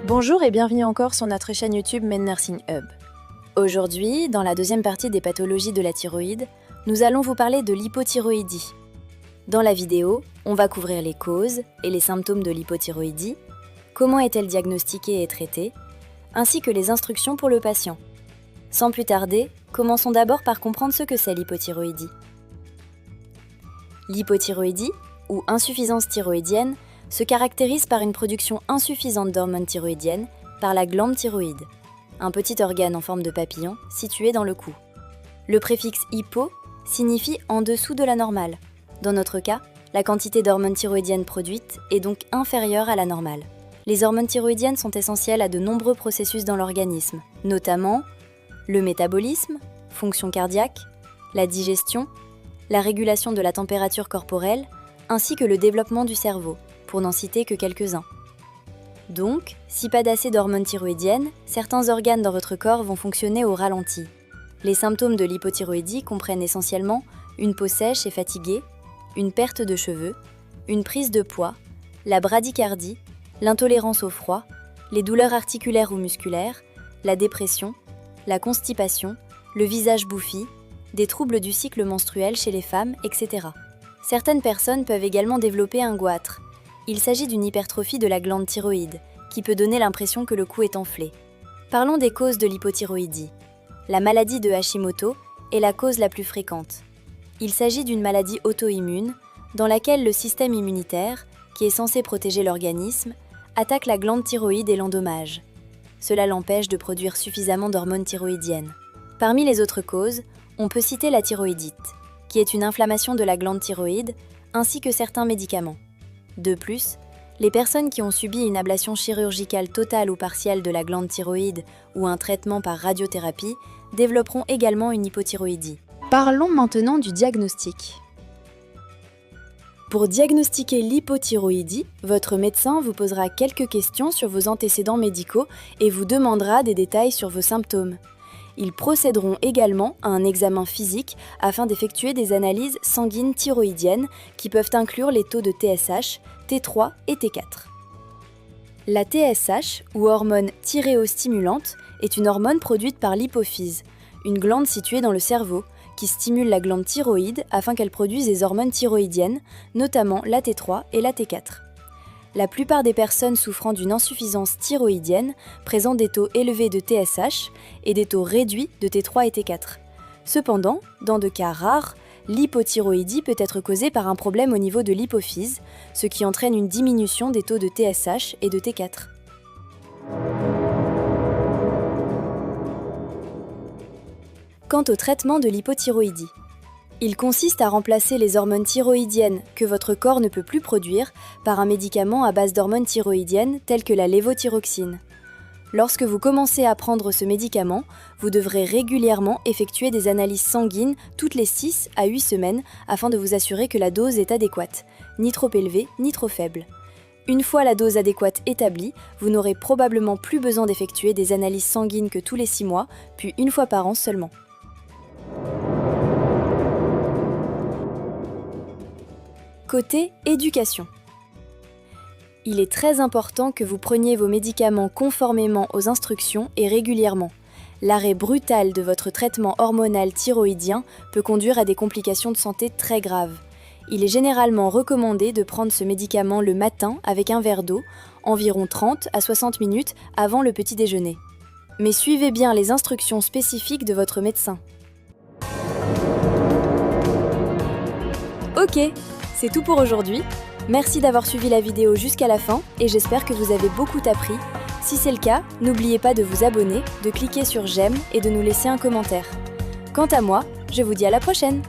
Bonjour et bienvenue encore sur notre chaîne YouTube MedNursing Hub. Aujourd'hui, dans la deuxième partie des pathologies de la thyroïde, nous allons vous parler de l'hypothyroïdie. Dans la vidéo, on va couvrir les causes et les symptômes de l'hypothyroïdie, comment est-elle diagnostiquée et traitée, ainsi que les instructions pour le patient. Sans plus tarder, commençons d'abord par comprendre ce que c'est l'hypothyroïdie. L'hypothyroïdie, ou insuffisance thyroïdienne, se caractérise par une production insuffisante d'hormones thyroïdiennes par la glande thyroïde, un petit organe en forme de papillon situé dans le cou. Le préfixe hypo signifie en dessous de la normale. Dans notre cas, la quantité d'hormones thyroïdiennes produite est donc inférieure à la normale. Les hormones thyroïdiennes sont essentielles à de nombreux processus dans l'organisme, notamment le métabolisme, fonction cardiaque, la digestion, la régulation de la température corporelle, ainsi que le développement du cerveau, pour n'en citer que quelques-uns. Donc, si pas d'assez d'hormones thyroïdiennes, certains organes dans votre corps vont fonctionner au ralenti. Les symptômes de l'hypothyroïdie comprennent essentiellement une peau sèche et fatiguée, une perte de cheveux, une prise de poids, la bradycardie, l'intolérance au froid, les douleurs articulaires ou musculaires, la dépression, la constipation, le visage bouffi, des troubles du cycle menstruel chez les femmes, etc. Certaines personnes peuvent également développer un goitre. Il s'agit d'une hypertrophie de la glande thyroïde, qui peut donner l'impression que le cou est enflé. Parlons des causes de l'hypothyroïdie. La maladie de Hashimoto est la cause la plus fréquente. Il s'agit d'une maladie auto-immune, dans laquelle le système immunitaire, qui est censé protéger l'organisme, attaque la glande thyroïde et l'endommage. Cela l'empêche de produire suffisamment d'hormones thyroïdiennes. Parmi les autres causes, on peut citer la thyroïdite, qui est une inflammation de la glande thyroïde, ainsi que certains médicaments. De plus, les personnes qui ont subi une ablation chirurgicale totale ou partielle de la glande thyroïde ou un traitement par radiothérapie développeront également une hypothyroïdie. Parlons maintenant du diagnostic. Pour diagnostiquer l'hypothyroïdie, votre médecin vous posera quelques questions sur vos antécédents médicaux et vous demandera des détails sur vos symptômes. Ils procéderont également à un examen physique afin d'effectuer des analyses sanguines thyroïdiennes qui peuvent inclure les taux de TSH, T3 et T4. La TSH, ou hormone thyréostimulante, est une hormone produite par l'hypophyse, une glande située dans le cerveau, qui stimule la glande thyroïde afin qu'elle produise des hormones thyroïdiennes, notamment la T3 et la T4. La plupart des personnes souffrant d'une insuffisance thyroïdienne présentent des taux élevés de TSH et des taux réduits de T3 et T4. Cependant, dans de cas rares, l'hypothyroïdie peut être causée par un problème au niveau de l'hypophyse, ce qui entraîne une diminution des taux de TSH et de T4. Quant au traitement de l'hypothyroïdie, il consiste à remplacer les hormones thyroïdiennes que votre corps ne peut plus produire par un médicament à base d'hormones thyroïdiennes telles que la lévothyroxine. Lorsque vous commencez à prendre ce médicament, vous devrez régulièrement effectuer des analyses sanguines toutes les 6 à 8 semaines afin de vous assurer que la dose est adéquate, ni trop élevée ni trop faible. Une fois la dose adéquate établie, vous n'aurez probablement plus besoin d'effectuer des analyses sanguines que tous les 6 mois, puis une fois par an seulement. Côté éducation. Il est très important que vous preniez vos médicaments conformément aux instructions et régulièrement. L'arrêt brutal de votre traitement hormonal thyroïdien peut conduire à des complications de santé très graves. Il est généralement recommandé de prendre ce médicament le matin avec un verre d'eau, environ 30 à 60 minutes avant le petit déjeuner. Mais suivez bien les instructions spécifiques de votre médecin. Ok, c'est tout pour aujourd'hui. Merci d'avoir suivi la vidéo jusqu'à la fin et j'espère que vous avez beaucoup appris. Si c'est le cas, n'oubliez pas de vous abonner, de cliquer sur j'aime et de nous laisser un commentaire. Quant à moi, je vous dis à la prochaine!